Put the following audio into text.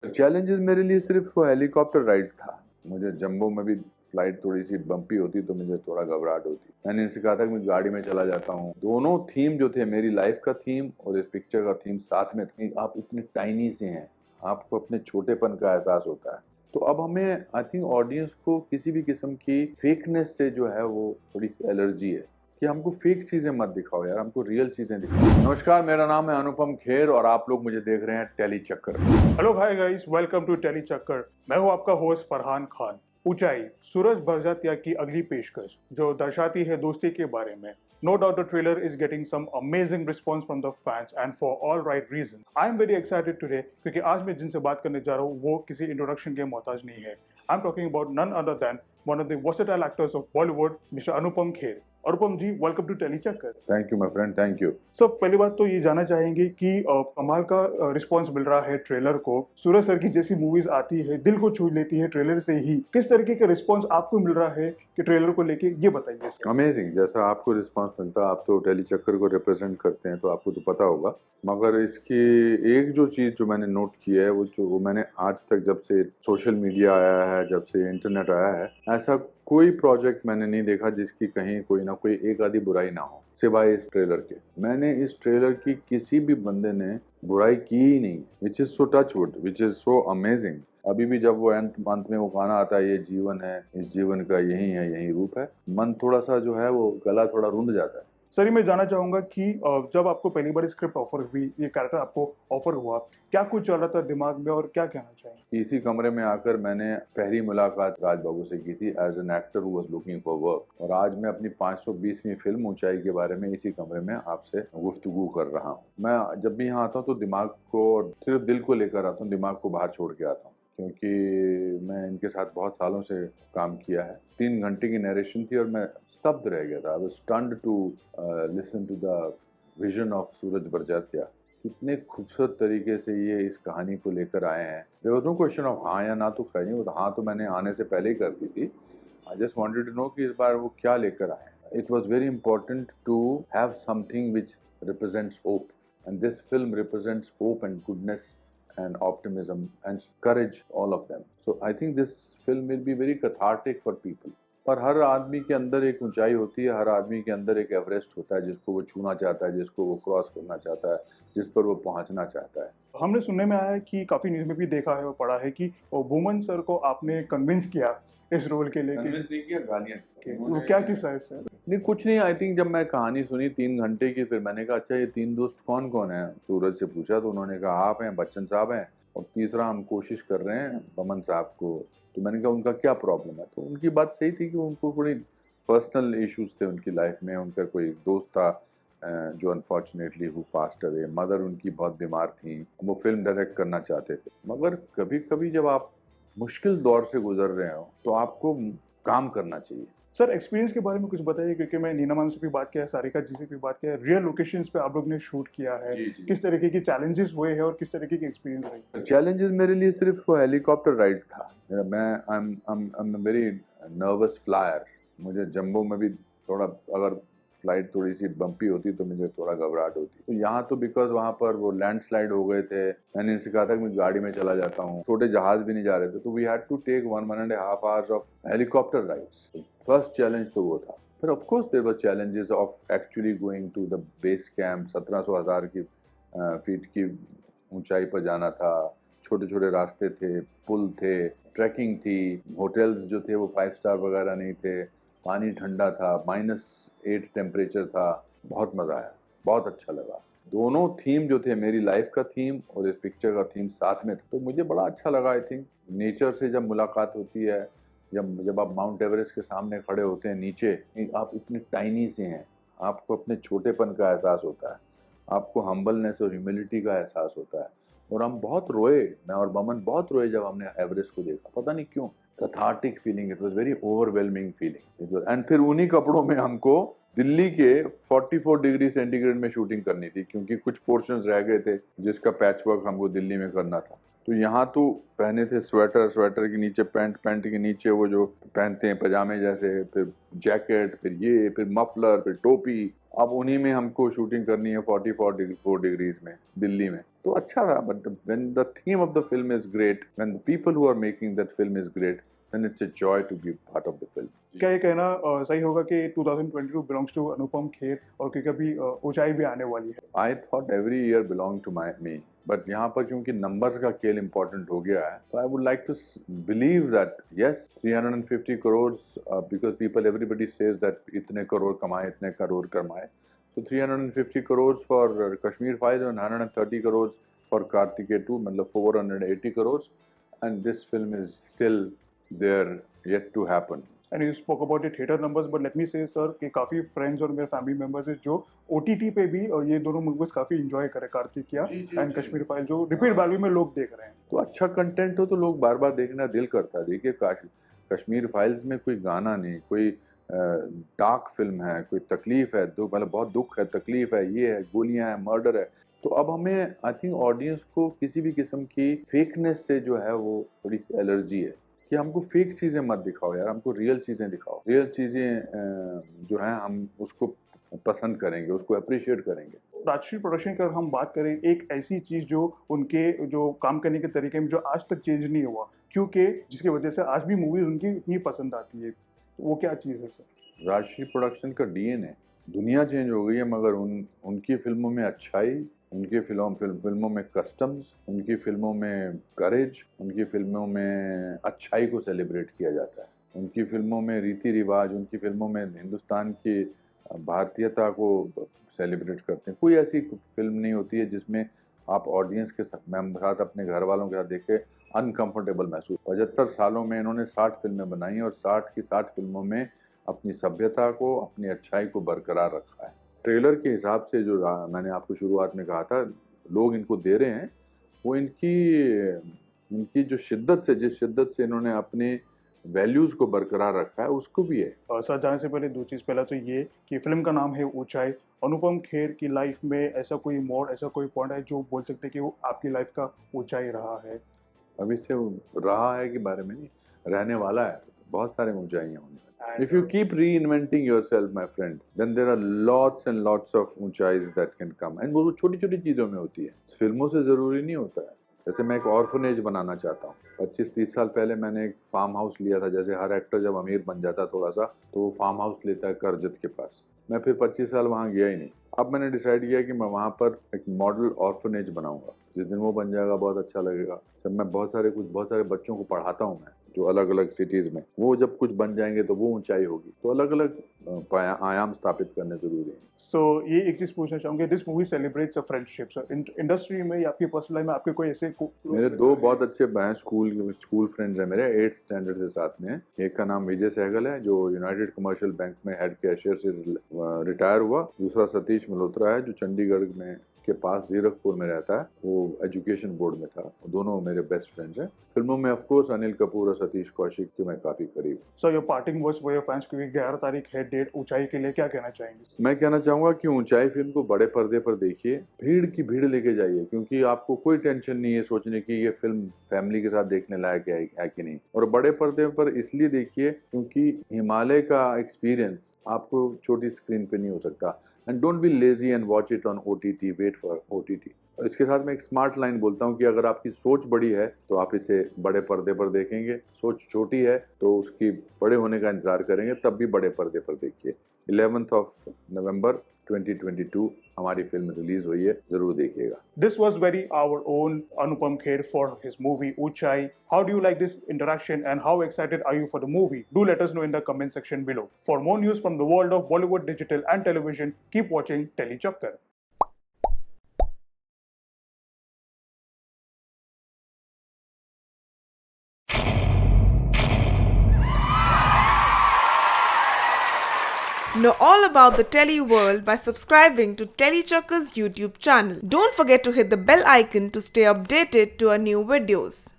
Challenges मेरे लिए सिर्फ वो हेलीकॉप्टर राइड था। मुझे जम्बो में भी फ्लाइट थोड़ी सी बम्पी होती तो मुझे थोड़ा घबराहट होती। मैंने इनसे कहा था कि मैं गाड़ी में चला जाता हूँ। दोनों थीम जो थे, मेरी लाइफ का थीम और इस पिक्चर का थीम साथ में थे। आप इतने टाइनी से हैं, आपको अपने छोटेपन का एहसास होता है। तो अब हमें आई थिंक ऑडियंस को किसी भी किस्म की फेकनेस से जो है वो थोड़ी एलर्जी है कि हमको फेक चीजें मत दिखाओ यार, हमको रियल चीजें दिखाओ। नमस्कार, मेरा नाम है अनुपम खेर और आप लोग मुझे देख रहे हैं Tele Chakkar. Hello hi guys, welcome to tele Chakkar. मैं हूं आपका होस्ट फरहान खान। ऊंचाई सूरज बरजात्या की अगली पेशकश जो दर्शाती है दोस्ती के बारे में। No doubt the trailer is getting some amazing response from the fans and for all right reason. I am very excited today क्योंकि आज मैं जिनसे बात करने जा रहा हूँ वो किसी इंट्रोडक्शन के मोहताज नहीं है। I am talking about none other than one of the versatile actors of Bollywood, mister Anupam Kher. Anupam ji, welcome to tele Chakkar. Thank you my friend, thank you. Sir, पहली बात तो ये जानना चाहेंगे कि कमाल का रिस्पांस मिल रहा है ट्रेलर को। सूरज सर की जैसी मूवीज आती है, दिल को छू लेती है ट्रेलर से ही। किस तरीके का रिस्पांस आपको मिल रहा है कि ट्रेलर को लेके, ये बताइए सर। अमेजिंग, जैसा आपको रिस्पांस मिलता है, आप तो टेली चक्कर को रिप्रेजेंट करते हैं तो आपको तो पता होगा। मगर इसकी एक जो चीज़ जो मैंने नोट की है वो मैंने आज तक, जब से सोशल मीडिया आया है, जब से इंटरनेट आया है, ऐसा कोई प्रोजेक्ट मैंने नहीं देखा जिसकी कहीं कोई ना कोई एक आधी बुराई ना हो, सिवाय इस ट्रेलर के। मैंने इस ट्रेलर की किसी भी बंदे ने बुराई की ही नहीं, which is so touch wood, which is so amazing. अभी भी जब वो अंत में वो गाना आता है, ये जीवन है, इस जीवन का यही है, यही रूप है, मन थोड़ा सा जो है वो गला थोड़ा रुंध जाता है। सर, मैं जानना चाहूंगा कि जब आपको पहली बार स्क्रिप्ट ऑफर हुई, ये कैरेक्टर आपको ऑफर हुआ, क्या कुछ चल रहा था दिमाग में और क्या कहना चाहेंगे? इसी कमरे में आकर मैंने पहली मुलाकात राज बाबू से की थी as an actor who was looking for work, और आज मैं अपनी 520वीं फिल्म ऊंचाई के बारे में इसी कमरे में आपसे गुफ्तगू कर रहा हूँ। मैं जब भी यहाँ आता हूँ तो दिमाग को, सिर्फ दिल को लेकर आता हूँ, दिमाग को बाहर छोड़ के आता हूँ, क्योंकि मैं इनके साथ बहुत सालों से काम किया है। 3 घंटे की नरेशन थी और मैं स्तब्ध रह गया था। I was stunned to listen to the vision of Suraj Barjatya. कितने खूबसूरत तरीके से ये इस कहानी को लेकर आए हैं। There was no question of हाँ या ना, तो खैर नहीं, वो तो हाँ तो मैंने आने से पहले ही कर दी थी। I just wanted to know कि इस बार वो क्या लेकर आए हैं। It was very important to have something which represents hope, and this film represents hope and goodness and optimism and courage, all of them. So I think this film will be very cathartic for people. पर हर आदमी के अंदर एक ऊंचाई होती है, हर आदमी के अंदर एक एवरेस्ट होता है जिसको वो छूना चाहता है, जिसको वो क्रॉस करना चाहता है, जिस पर वो पहुंचना चाहता है। हमने सुनने में आया है कि काफी न्यूज में भी देखा है और पढ़ा है कि भूमन सर को आपने कन्विंस किया इस रोल के लिए कन्विंस नहीं किया, गालियां वो क्या किस्सा है सर? नहीं, कुछ नहीं। आई थिंक जब मैं कहानी सुनी 3 घंटे की, फिर मैंने कहा अच्छा ये 3 दोस्त कौन कौन है। सूरज से पूछा तो उन्होंने कहा आप हैं, बच्चन साहब हैं, और तीसरा हम कोशिश कर रहे हैं बमन साहब को। तो मैंने कहा उनका क्या प्रॉब्लम है। तो उनकी बात सही थी कि उनको थोड़ी पर्सनल इश्यूज थे उनकी लाइफ में। उनका कोई दोस्त था जो unfortunately who passed away. Mother उनकी बहुत बीमार थी, वो फिल्म डायरेक्ट करना चाहते थे। मगर कभी कभी जब आप मुश्किल दौर से गुजर रहे हो तो आपको काम करना चाहिए। सर, एक्सपीरियंस के बारे में कुछ बताइए, क्योंकि मैं नीना मैम से भी बात किया है, सारिका जी से भी बात किया है, रियल लोकेशंस पे आप लोग ने शूट किया है। जी, जी। किस तरीके की चैलेंजेस हुए हैं और किस तरीके की एक्सपीरियंस रही? चैलेंजेस मेरे लिए सिर्फ वो हेलीकॉप्टर राइड था। मैं आई एम वेरी नर्वस फ्लायर। मुझे जम्बो में भी थोड़ा, अगर फ्लाइट थोड़ी सी बम्पी होती तो मुझे थोड़ा घबराहट होती। तो यहाँ तो बिकॉज वहाँ पर वो लैंडस्लाइड हो गए थे, मैंने इनसे कहा था कि मैं गाड़ी में चला जाता हूँ, छोटे जहाज भी नहीं जा रहे थे, तो we had to take 1.5 hours of helicopter rides. First challenge तो वो था। फिर of course there were challenges of actually going to the base camp. 1700 की फीट की ऊंचाई पर जाना था। छोटे छोटे रास्ते थे, पुल थे, ट्रैकिंग थी, होटल्स जो थे वो 5 स्टार वगैरह नहीं थे, पानी ठंडा था, -8 टेम्परेचर था। बहुत मज़ा आया, बहुत अच्छा लगा। दोनों थीम जो थे, मेरी लाइफ का थीम और इस पिक्चर का थीम साथ में था, तो मुझे बड़ा अच्छा लगा। आई थिंक नेचर से जब मुलाकात होती है, जब आप माउंट एवरेस्ट के सामने खड़े होते हैं नीचे, आप इतने टाइनी से हैं, आपको अपने छोटेपन का एहसास होता है, आपको हम्बलनेस और ह्यूमिलिटी का एहसास होता है। और हम बहुत रोए, मैं और बमन बहुत रोए जब हमने एवरेस्ट को देखा, पता नहीं क्यों। Cathartic feeling, it was very overwhelming feeling. And फिर उन्हीं कपड़ों में हमको दिल्ली के 44 डिग्री सेंटीग्रेड में शूटिंग करनी थी, क्योंकि कुछ पोर्शंस रह गए थे जिसका पैच वर्क हमको दिल्ली में करना था। तो यहाँ तो पहने थे स्वेटर, स्वेटर के नीचे पैंट, पैंट के नीचे वो जो पहनते हैं पजामे जैसे, फिर जैकेट, फिर मफलर, फिर टोपी। अब उन्हीं में हमको शूटिंग करनी है 44 डिग्रीज में दिल्ली में। तो अच्छा था, but when the theme of the film is great, when the people who are making that film is great, then it's a joy to be part of the film. क्या ये कहना सही होगा कि 2022 बिलोंग्स टू अनुपम खेर और कि कभी ऊंचाई भी आने वाली है? I thought every year belonged to me, but यहाँ पर क्योंकि numbers का खेल important हो गया है, तो I would like to believe that yes, 350 crores, because everybody says that इतने करोड़ कमाए, इतने करोड़ कमाए. So 350 crores for Kashmir Files and 130 crores for Kartikeya 2, मतलब 480 crores, and this film is still there, yet to happen. And you spoke about the theatre numbers, but let me से sir कि काफ़ी friends और मेरे family members हैं जो OTT पे भी ये दोनों मूवीज काफ़ी इंजॉय करे, कार्तिकेया एंड कश्मीर फाइल, जो रिपीट वैल्यू में लोग देख रहे हैं. तो अच्छा कंटेंट हो तो लोग बार बार देखना दिल करता है. देखिए कश्मीर फाइल्स में कोई गाना नहीं, कोई डार्क फिल्म है, कोई तकलीफ है, मतलब बहुत दुख है, तकलीफ है, ये है, गोलियां है, मर्डर है. तो अब हमें आई थिंक ऑडियंस को किसी भी किस्म की फेकनेस से जो है वो थोड़ी एलर्जी है कि हमको फेक चीज़ें मत दिखाओ यार, हमको रियल चीज़ें दिखाओ. रियल चीज़ें जो हैं हम उसको पसंद करेंगे, उसको अप्रिशिएट करेंगे. राजश्री प्रोडक्शन की अगर हम बात करें, एक ऐसी चीज़ जो उनके जो काम करने के तरीके में जो आज तक चेंज नहीं हुआ, क्योंकि जिसकी वजह से आज भी मूवीज उनकी इतनी पसंद आती है, वो क्या चीज़ है सर? राजश्री प्रोडक्शन का DNA. दुनिया चेंज हो गई है मगर उनकी फिल्मों में अच्छाई, उनकी फिल्मों में कस्टम्स, उनकी फिल्मों में करेज, उनकी फिल्मों में अच्छाई को सेलिब्रेट किया जाता है. उनकी फिल्मों में रीति रिवाज, उनकी फिल्मों में हिंदुस्तान की भारतीयता को सेलिब्रेट करते हैं. कोई ऐसी फिल्म नहीं होती है जिसमें आप ऑडियंस के साथ अपने घर वालों के साथ देख के अनकंफर्टेबल महसूस. 75 सालों में इन्होंने 60 फिल्में बनाई और 60 की 60 फिल्मों में अपनी सभ्यता को, अपनी अच्छाई को बरकरार रखा है. ट्रेलर के हिसाब से जो मैंने आपको शुरुआत में कहा था, लोग इनको दे रहे हैं, वो इनकी जो जिस शिद्दत से इन्होंने अपने वैल्यूज को बरकरार रखा है उसको भी है. सर जाने से पहले दो चीज़, पहला तो ये कि फिल्म का नाम है ऊंचाई. अनुपम खेर की लाइफ में ऐसा कोई मोड़, ऐसा कोई पॉइंट है जो बोल सकते हैं कि वो आपकी लाइफ का ऊंचाई रहा है? अभी से रहा है के बारे में नहीं, रहने वाला है. बहुत सारे ऊंचाइयाँ होंगी. If you keep reinventing yourself, my friend, then there are lots and lots of ऊंचाइज that can come. And वो छोटी छोटी चीज़ों में होती है, फिल्मों से ज़रूरी नहीं होता है. जैसे मैं एक ऑर्फनेज बनाना चाहता हूँ. 25-30 साल पहले मैंने एक फार्म हाउस लिया था. जैसे हर एक्टर जब अमीर बन जाता थोड़ा सा तो वो फार्म हाउस लेता है करजत के पास. मैं फिर 25 साल वहाँ गया ही नहीं. अब मैंने डिसाइड किया कि मैं वहाँ पर एक मॉडल ऑर्फनेज बनाऊंगा. जिस दिन वो बन जाएगा बहुत अच्छा लगेगा. जब मैं बहुत सारे बच्चों को पढ़ाता हूँ मैं, जो अलग अलग सिटीज़ में, वो जब कुछ बन जाएंगे तो वो ऊंचाई होगी. तो अलग अलग आयाम स्थापित करने जरूरी है. सो ये एक चीज़ पूछना चाहूँगी, this movie celebrates a friendship. Sir industry में या आपकी पर्सनल लाइफ में आपके कोई ऐसे मेरे 2 बहुत अच्छे स्कूल फ्रेंड्स हैं मेरे, 8th स्टैंडर्ड से साथ में. एक का नाम विजय सहगल है जो यूनाइटेड कमर्शियल बैंक में हेड कैशियर से रिटायर हुआ. दूसरा सतीश मल्होत्रा है जो चंडीगढ़ में के पास जीरकपुर में रहता है, वो एजुकेशन बोर्ड में था. दोनों मेरे बेस्ट फ्रेंड्स हैं. फिल्मों में ऑफ कोर्स अनिल कपूर और सतीश कौशिक के मैं काफी करीब हूँ. So your parting words for your fans, क्योंकि 11 तारीख है डेट ऊंचाई के लिए, क्या कहना चाहेंगे? मैं कहना चाहूंगा कि ऊंचाई फिल्म को बड़े पर्दे पर देखिए, भीड़ की भीड़ लेके जाइए, क्योंकि आपको कोई टेंशन नहीं है सोचने की ये फिल्म फैमिली के साथ देखने लायक है कि नहीं. और बड़े पर्दे पर इसलिए देखिए क्योंकि हिमालय का एक्सपीरियंस आपको छोटी स्क्रीन पे नहीं हो सकता. And don't be lazy and watch it on OTT, wait for OTT. इसके साथ मैं एक स्मार्ट लाइन बोलता हूँ कि अगर आपकी सोच बड़ी है तो आप इसे बड़े पर्दे पर देखेंगे. सोच छोटी है तो उसकी बड़े होने का इंतजार करेंगे, तब भी बड़े पर्दे पर देखिए. 11th November 2022 हमारी फिल्म रिलीज हुई है, जरूर देखिएगा. This was very our own Anupam Kher for his movie Uchai. How do you like this interaction and how excited are you for the movie? Do let us know in the comment section below. For more news from the world of Bollywood, digital and television, keep watching Teli Chakkar. Know all about the Tele world by subscribing to Teli Chakkar's YouTube channel. Don't forget to hit the bell icon to stay updated to our new videos.